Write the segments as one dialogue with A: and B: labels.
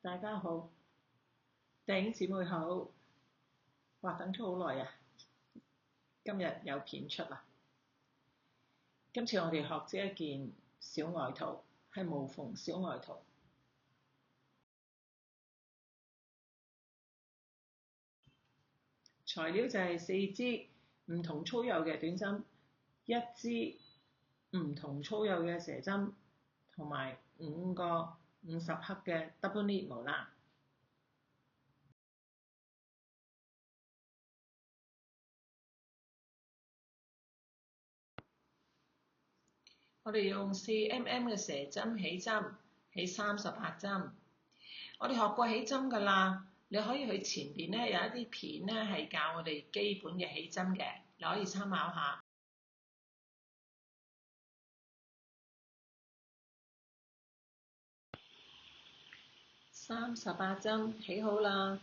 A: 大家好，弟兄姊妹好，哇，等咗好耐啊！今日有片出啦。今次我哋學織一件小外套，係無縫小外套。材料就係4支唔同粗幼嘅短針，1支唔同粗幼嘅蛇針，同埋5個50克嘅 double knit 毛啦。我哋用4mm 嘅蛇針起針，起38針。我哋學過起針㗎啦，你可以去前邊咧有一啲片咧係教我哋基本嘅起針嘅，你可以參考下。38針起好啦。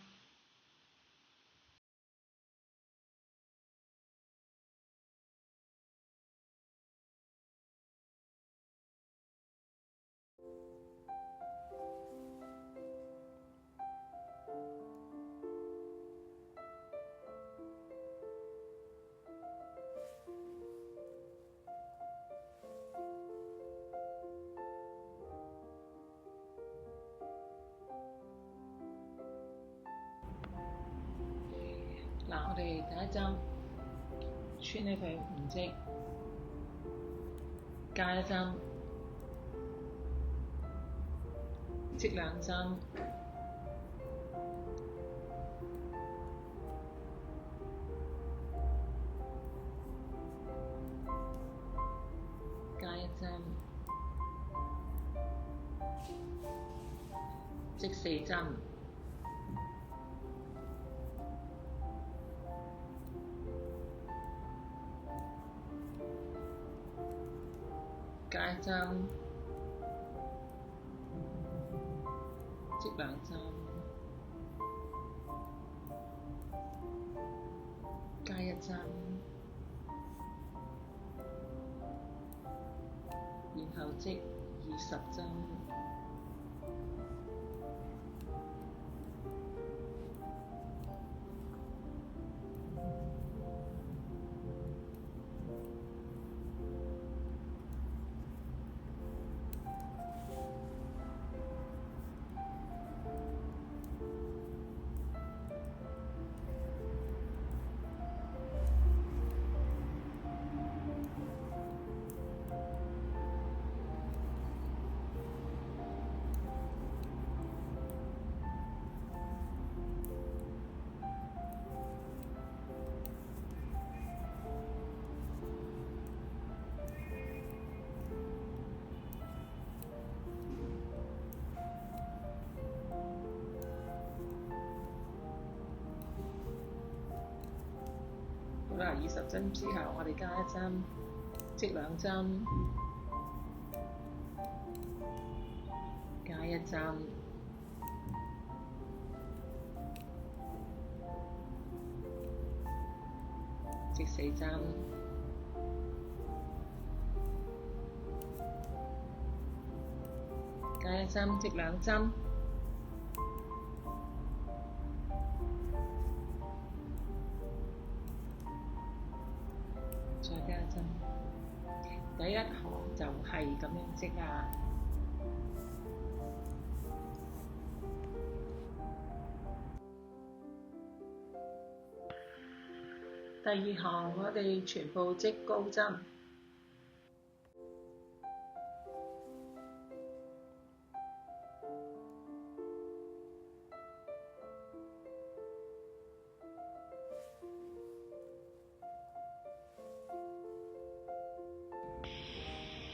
A: 嗱，我哋第一針穿起佢5織，加一針，織2針，加一針，織4針。加一針，織2針，加一針，然後織20針。好啦，20針之後，我哋加一針，織2針，加一針，織4針，加一針，織2針。再加一針，第一行就係咁樣織啊。第2行我哋全部織高針。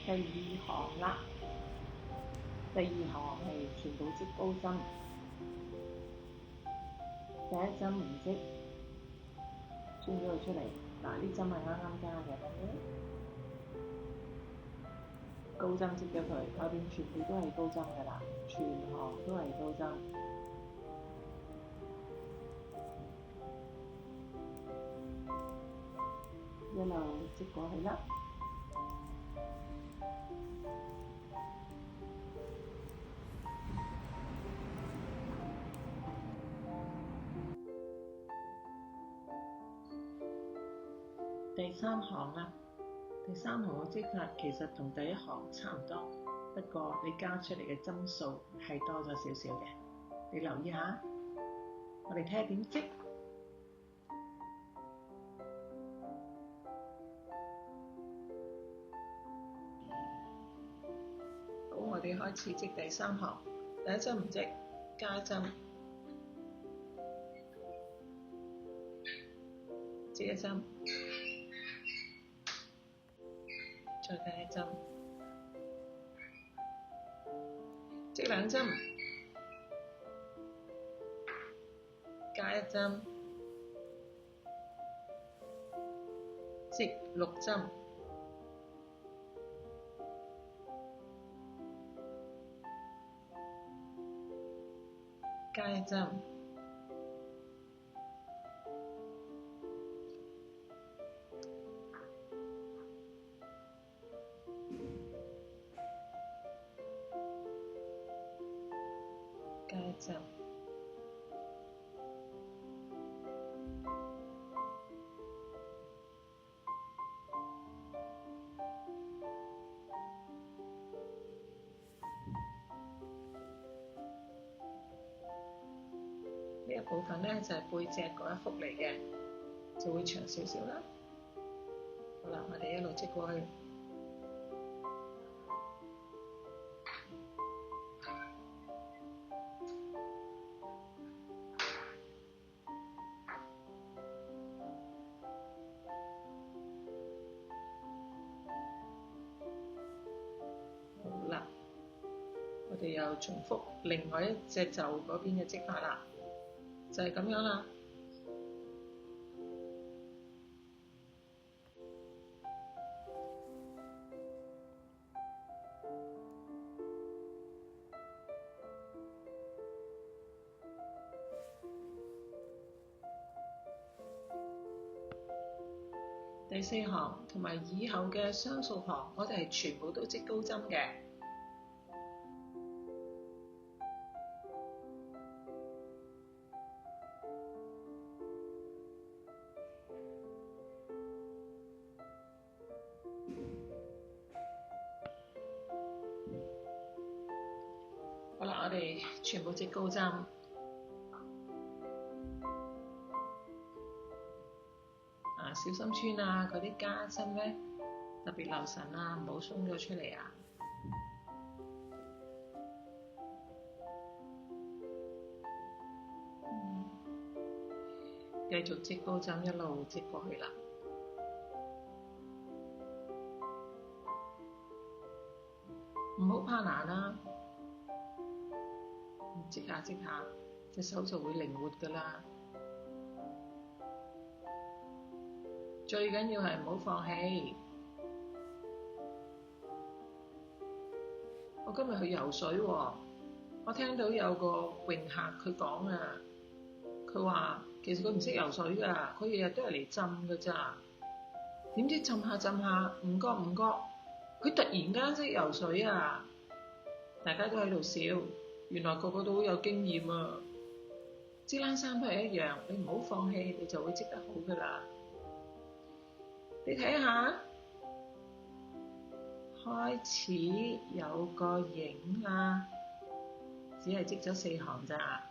A: 第2行啦，第2行係全部織高針，第一針唔織，穿咗佢出嚟。嗱，呢針係啱啱加嘅，高針織咗佢，後邊全部都係高針㗎啦，全行都係高針。一路織過去啦。第三行啦，第三行嘅織法其實同第一行差唔多，不過你加出嚟嘅針數係多咗少少嘅，你留意下。我哋睇下點織。好，我哋開始織第三行，第一針唔織，加一針，織一針，再加一針，織兩針，加一針，織六針，加一針，加一針。呢一部分咧就係背脊嗰一幅嚟嘅，就會長少少啦。好啦，我哋一路織過去。好啦，我哋又重複另外一隻袖嗰邊嘅織法啦，就係咁樣啦。第四行同埋以後嘅雙數行，我哋係全部都織高針嘅。好啦，我哋全部織高針。小心穿啊！嗰啲加針咧，特別留神啊，唔好鬆咗出嚟啊！繼續織高針，一路織過去啦。唔好怕難啊！織下織下，隻手就會靈活㗎啦。最緊要係唔好放棄。我今日去游水喎，我聽到有個泳客佢講啊，佢話其實佢唔識游水㗎，佢日日都係嚟浸㗎咋。點知浸下浸下，唔覺，佢突然間識游水啊！大家都喺度笑，原來個個都好有經驗啊！織冷衫都係一樣，你唔好放棄，你就會織得好㗎啦。你睇下，開始有個影啦，只係織咗4行咋，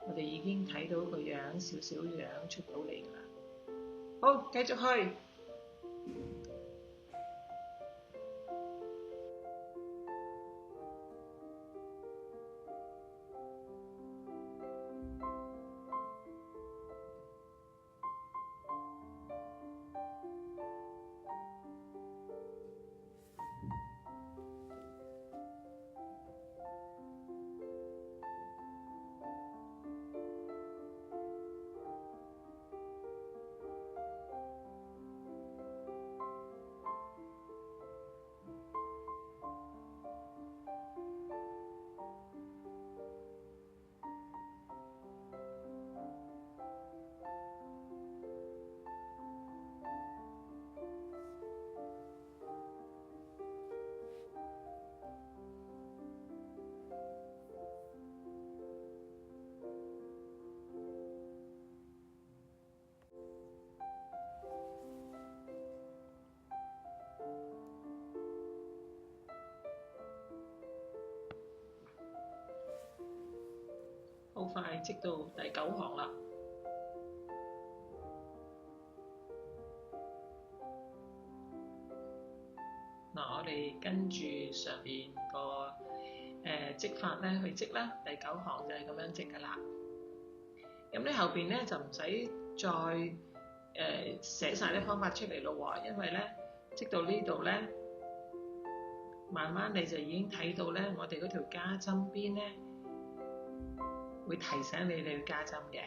A: 我哋已經睇到個樣，少少樣出到嚟㗎啦。好，繼續去。好快織到第9行啦。嗱，我哋跟住上邊個織法咧去織啦，第9行就係咁樣織噶啦。咁咧後邊咧就唔使再寫晒啲方法出嚟咯喎，因為咧織到呢度咧，慢慢你就已經睇到咧，我哋嗰條加針邊咧會提醒你哋要加針嘅。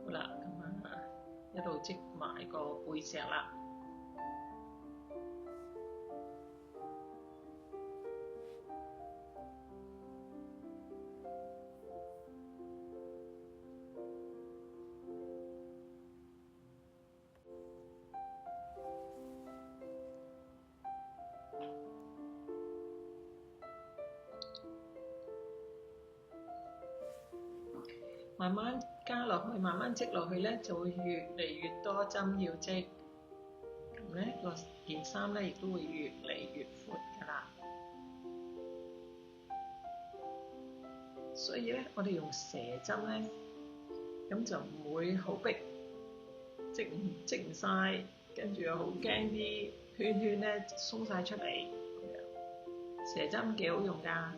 A: 好啦，咁啊一路織埋個背脊啦。慢慢加落去，慢慢織落去咧，就會越嚟越多針要織。咁咧個件衫咧，亦都會越嚟越闊㗎啦。所以咧，我哋用蛇針咧，咁就唔會好逼，織唔晒，跟住又好驚啲圈圈咧鬆晒出嚟。咁樣蛇針幾好用㗎。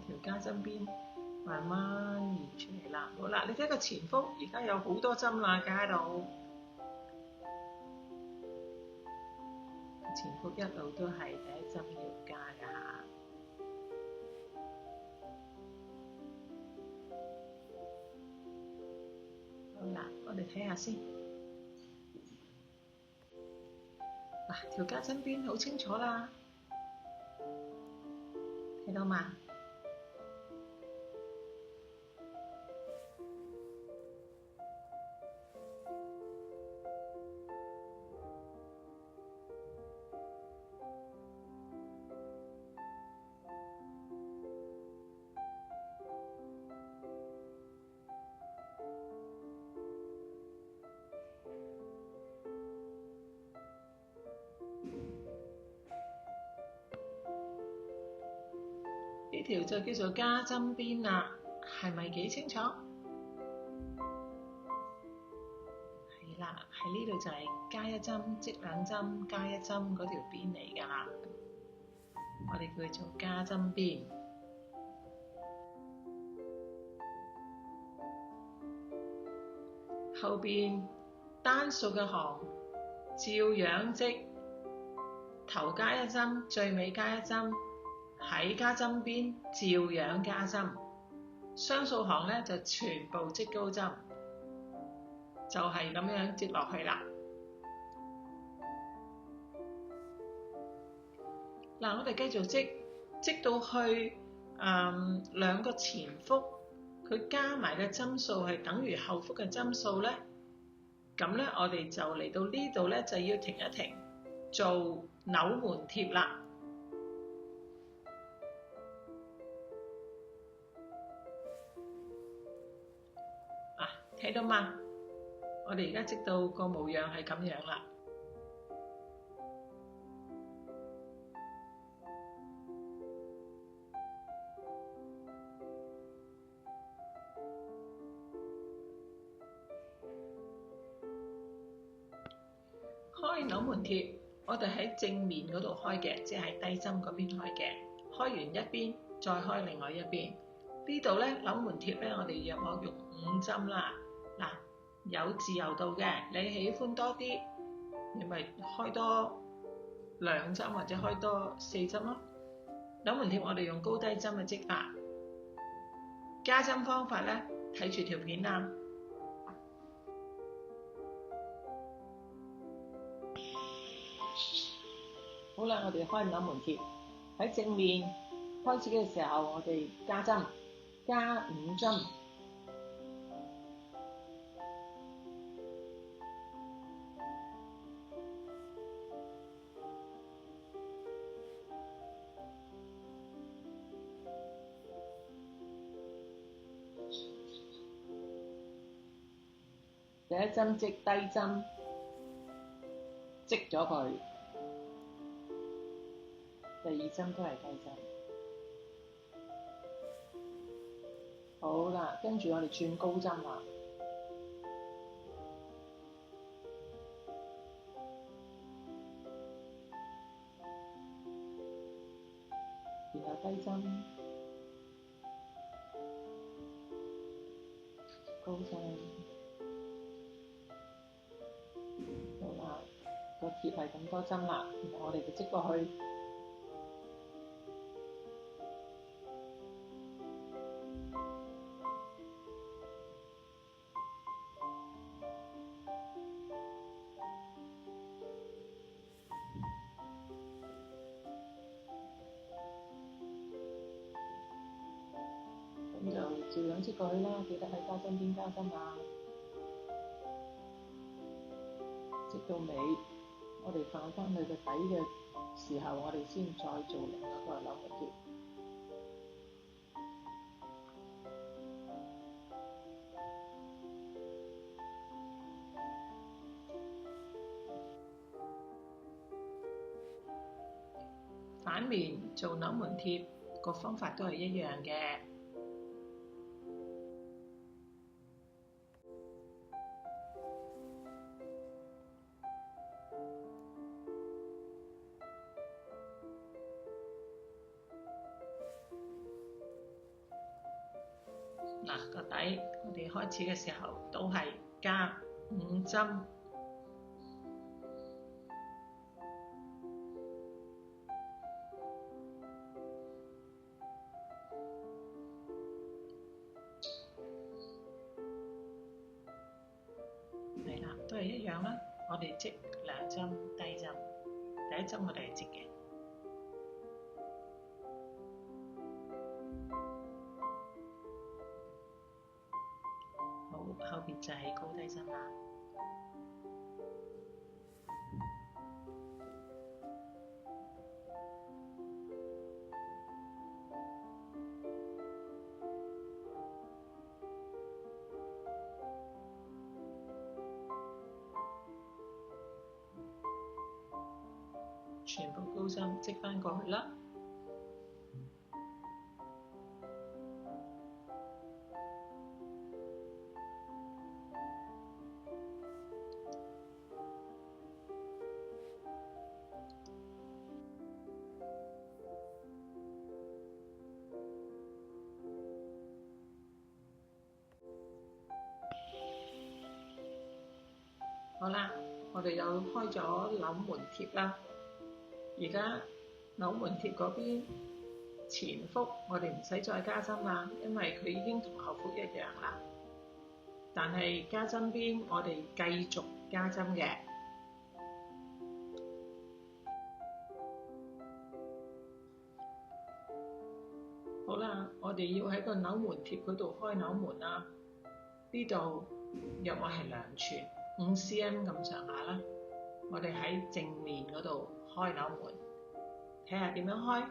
A: 條加針邊慢慢延出嚟啦。好啦，你睇個前腹，而家有好多針啦，加喺度。前腹一路都係第一針要加㗎嚇。好啦，我哋睇下先。嗱，條加針邊好清楚啦，睇到嘛？呢條就叫做加針邊啦，係咪幾清楚？係啦，喺呢度就係加一針織兩針，加一針嗰條邊嚟㗎啦。我哋叫佢做加針邊。後邊單數嘅行照樣織，頭加一針，最尾加一針。喺加針邊照樣加針，雙數行咧就全部織高針，就係咁樣織落去啦。嗱，我哋繼續織到去兩個前腹，佢加埋嘅針數係等於後腹嘅針數咧，咁咧我哋就嚟到呢度咧就要停一停，做扭門貼啦。睇到嘛？我哋而家織到個模樣係咁樣啦。開扭門貼，我哋喺正面嗰度開嘅，即係低針嗰邊開嘅。開完一邊，再開另外一邊。呢度咧扭門貼咧，我哋約莫用5針啦。嗱，有自由度嘅，你喜歡多啲，你咪開多2針或者開多4針咯。扭門貼我哋用高低針嘅織法，加針方法咧，睇住條片啊。好啦，我哋開扭門貼，喺正面開始嘅時候，我哋加針，加5針。第一針織低針，織咗佢。第2針都係低針。好啦，跟住我哋轉高針啦。然後低針，高針。好啦，個貼係咁多針啦，然後我哋就織過去。咁就照樣織過去啦，記得喺加針邊加針啊！織到尾，我哋放翻去個底嘅時候，我哋先再做另一個扭門貼。反面做扭門貼個方法都係一樣嘅。嗱，個底我哋開始嘅時候都係加5針。係啦，都係一樣啦。我哋織2針低針，第1針我哋係織嘅。好，後邊就係高低針啦。全部高針織返過去啦。好啦，我哋又開咗扭門貼啦。而家扭門貼嗰邊前腹我哋唔使再加針啦，因為佢已經同後腹一樣啦。但係加針邊我哋繼續加針嘅。好啦，我哋要喺個扭門貼嗰度開扭門啦。呢度約莫係2寸，5 cm 咁上下啦。我哋喺正面嗰度開扭門，睇下點樣開。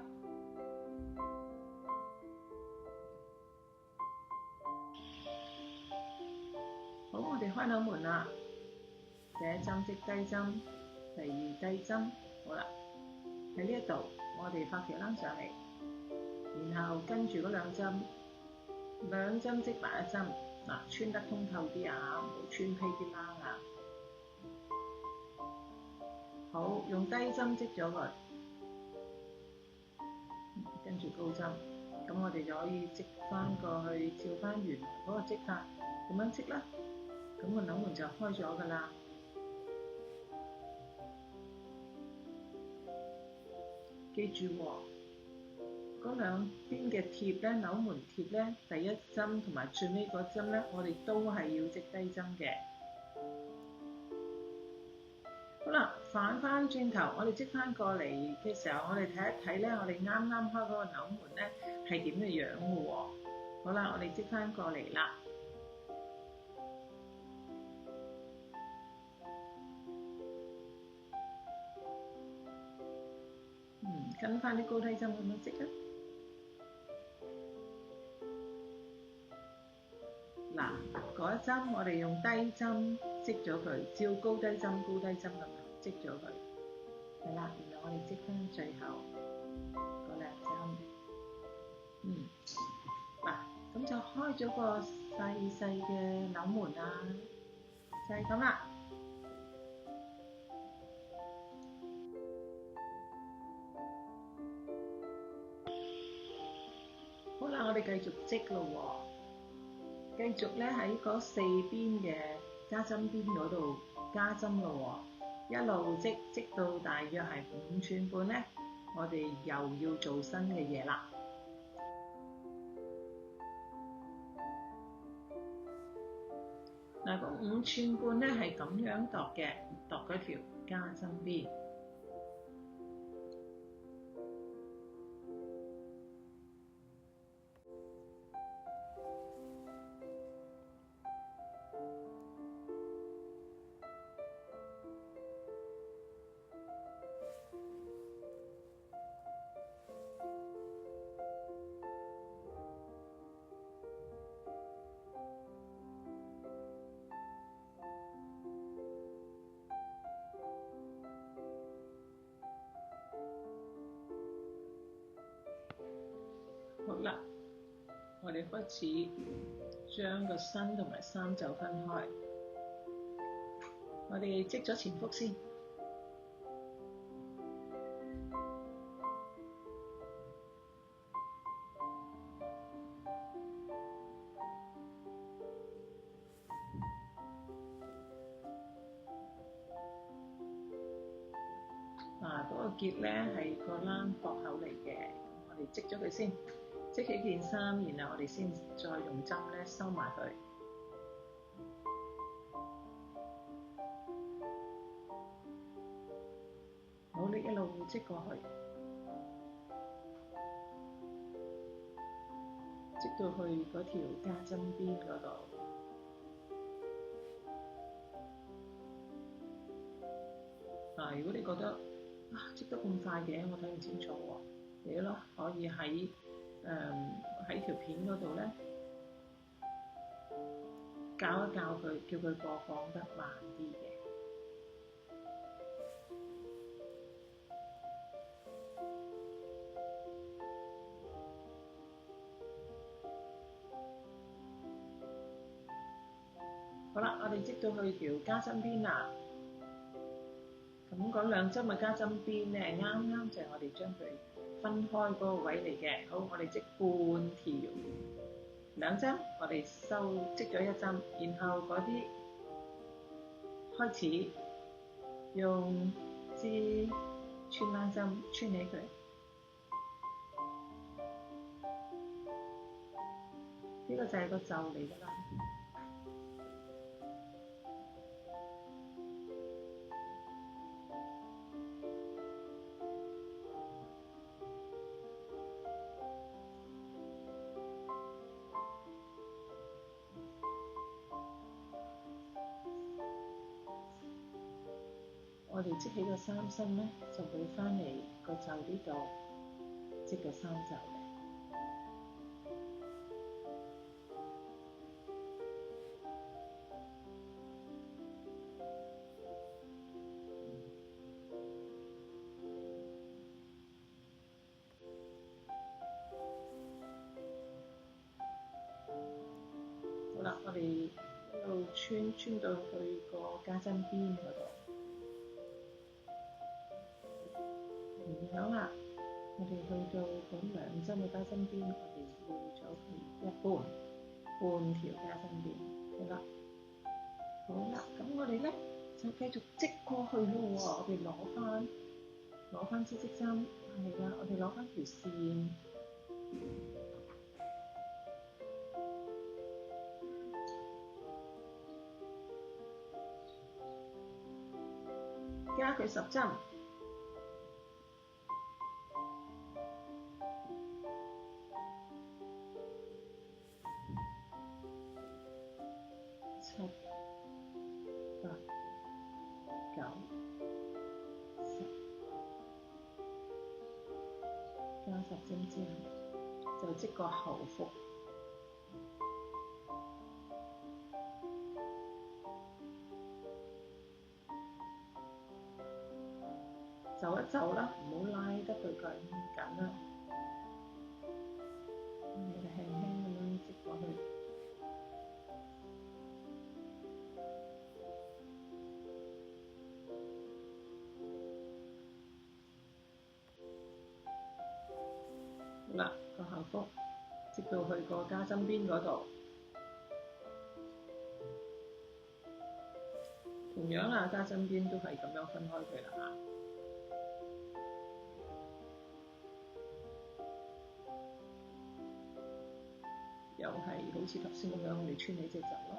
A: 好，我哋開扭門啦。第1針織低針，第2低針。好啦，喺呢一度我哋發條楞上嚟，然後跟住嗰2針織埋1針。嗱，穿得通透啲啊，唔好穿披啲楞啊。好，用低針織咗佢，跟住高針，咁我哋就可以織翻過去，照翻原來嗰個織法咁樣織啦。咁個扭門就開咗㗎啦。記住喎，嗰兩邊嘅貼咧，扭門貼咧，第一針同埋最尾嗰針咧，我哋都係要織低針嘅。好啦，反翻轉頭，我哋織翻過嚟嘅時候，我哋睇一睇咧，我哋啱啱開嗰個扭門咧係點嘅樣嘅喎。好啦，我哋織翻過嚟啦。跟翻啲高低針咁樣織啊。嗱，嗰一針我哋用低針織咗佢，照高低針咁樣織咗佢。係啦，然後我哋織翻最後嗰兩針。嗱，咁就開咗個細細嘅扭門啦，就係咁啦。好啦，我哋繼續織咯喎。繼續咧喺嗰四邊嘅加針邊嗰度加針咯喎，一路織到大約係5寸半咧，我哋又要做新嘅嘢啦。嗱，個5寸半咧係咁樣度嘅，度嗰條加針邊。好啦，我哋開始將個身同埋衫袖分開。我哋織咗前腹先。嗰個結咧係個冷駁口嚟嘅，我哋織咗佢先。織起件衫，然後我哋先再用針咧收埋佢。好，你一路織過去，織到去嗰條加針邊嗰度。如果你覺得織得咁快嘅，我睇唔清楚喎，你咯可以喺條片嗰度咧，校一校佢，叫佢播放得慢啲嘅。好啦，我哋織到去條加針邊啦。咁嗰兩針嘅加針邊咧，啱啱就係我哋將佢分開嗰個位嚟嘅。好，我哋織半條兩針，我哋織咗一針，然後嗰啲開始用支穿冷針穿起佢。呢個就係個袖嚟㗎啦。我哋織起個衫身咧，就會翻嚟個袖呢度織個衫袖嘅。好啦，我哋一路穿到去個加針邊嗰度。啦，我哋去到嗰兩針嘅加針邊，我哋要咗佢半條加針邊，好啦。就繼續織過去咯喎。我哋攞翻支針，係啦，我哋攞翻條線，加佢10針。7、8、9、10，加10針之後，就織個後腹。就一就啦，唔好拉得佢咁緊啦。我哋輕輕咁樣織過去。好啦，個後腹織到去個加針邊嗰度。同樣啦，加針邊都係咁樣分開佢啦嚇。又係好似頭先咁樣，我哋穿起隻袖咯。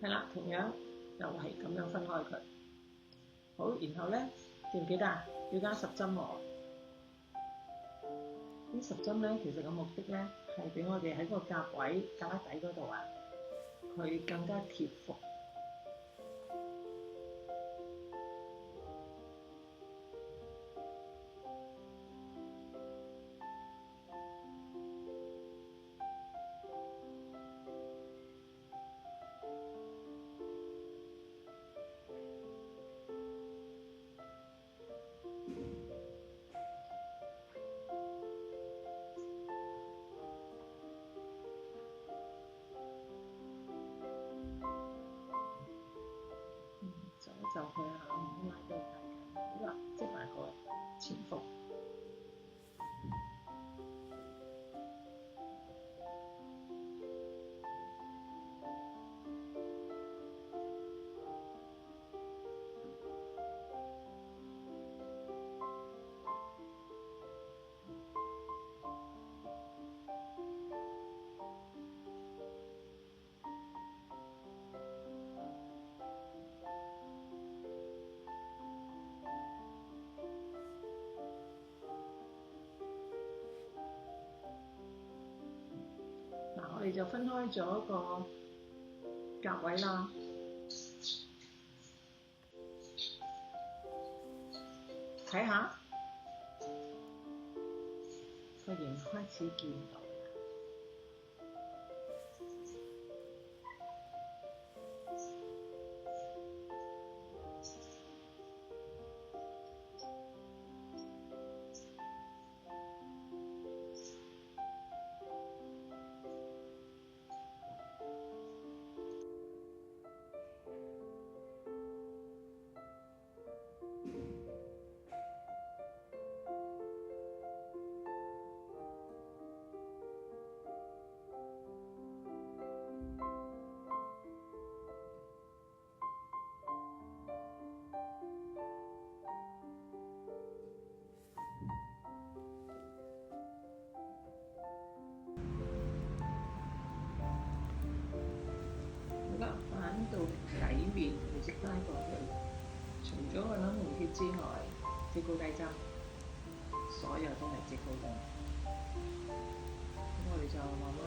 A: 係啦，同樣又係咁樣分開佢。好，然後咧記唔記得啊？要加10針喎。呢10針咧，其實個目的咧係俾我哋喺個夾位夾底嗰度啊，佢更加貼服。就佢嚇，唔好拉到太緊。好啦，織埋個前腹。我哋就分開咗個夾位啦。睇下個形開始見到。到底面，我哋織翻過去。除咗個扭紋貼之外，織高低針，所有都係織高針。咁我哋就慢慢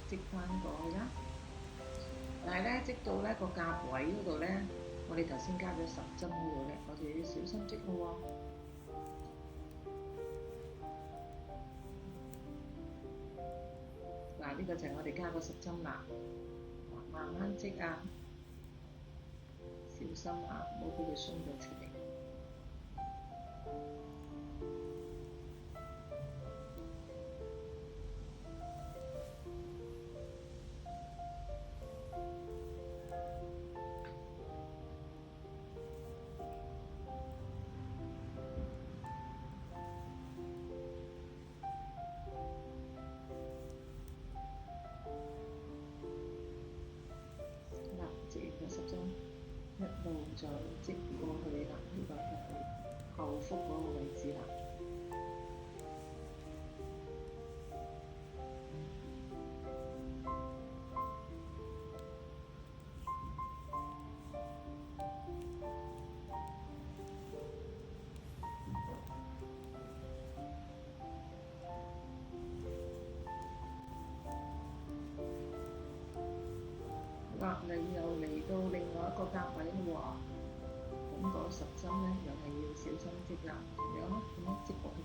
A: 織翻過去啦。但係咧，織到咧個夾位嗰度咧，我哋頭先加咗10針嗰度咧，我哋要小心織咯喎。嗱，呢個就係我哋加個10針啦。慢慢織啊，小心啊，唔好俾佢鬆咗出嚟。織完個10針，一路就織過去啦。呢個就係後腹嗰個位置啦。你又嚟到另外一個格位喎，咁嗰10針咧又係要小心織啦，同樣啦，咁樣織過去。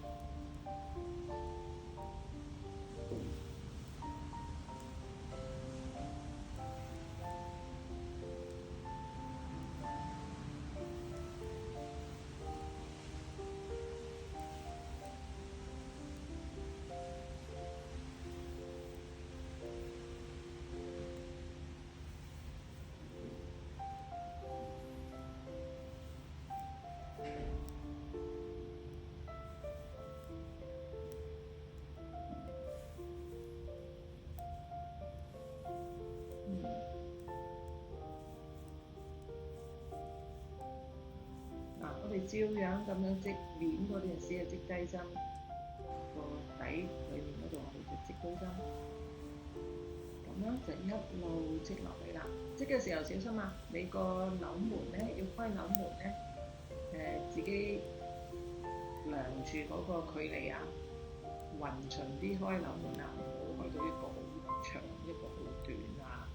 A: 我哋照樣咁樣織面嗰段時就織低針，個底裏面嗰度我哋就織高針，咁樣就一路織落嚟啦。織嘅時候小心啊！你個扭門咧要開扭門咧，自己量住嗰個距離啊，勻循啲開扭門啊，唔好開到一個好長一個好短啊。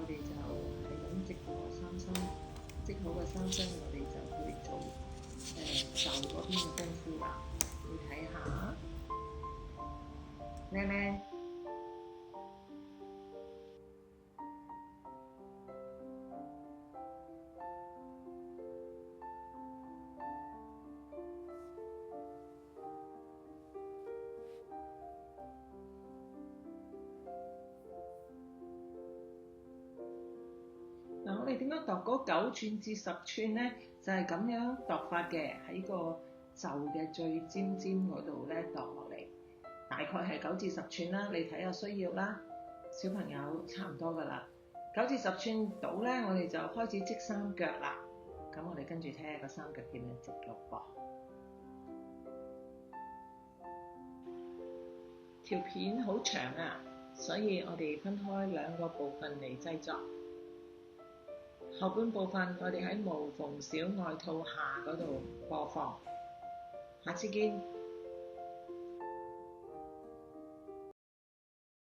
A: 我哋就係咁織個3針，織好個3針，我哋就去做袖嗰邊嘅功夫啦。你睇下，靚靚。我哋點樣度嗰9寸至10寸咧？就係咁樣度法嘅，喺個袖嘅最尖尖嗰度咧度落嚟，大概係9至10寸啦。你睇下需要啦，小朋友差唔多噶啦。9至10寸到咧，我哋就開始織3腳啦。咁我哋跟住睇下個3腳點樣織落噃。條片好長啊，所以我哋分開2個部分嚟製作。後半部分我哋喺無縫小外套下嗰度播放，下次見。